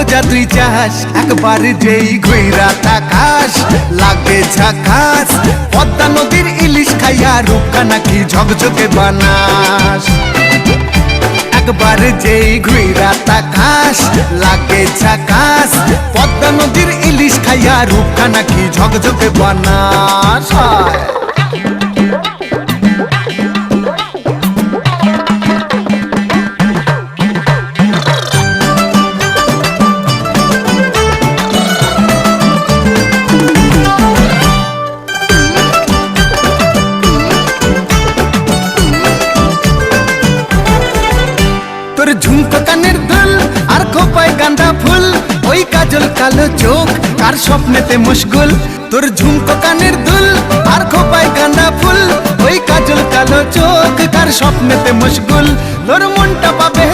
মজা তুই চাস একবার যেই ঘুইরা তাকাস লাগে ঝাকাস। পদ্মা নদীর ইলিশ খাইয়া রূপকা নাকি ঝকঝকে বানাস। একবার যেই ঘুইরা তাকাস লাগে ঝাকাস। পদ্মা নদীর ইলিশ খাইয়া রূপকা নাকি ঝকঝকে বানাস। তোর ঝুমকো কানের দুল আর খোপায় গাঁদা ফুল, ওই কাজল কালো চোখ কার স্বপ্নেতে মুশগুল। তোর ঝুমকো কানের দুল আর খোপায় গাঁদা ফুল, ওই কাজল কালো চোখ কার স্বপ্নেতে মুশগুল। তোর মনটা পাবে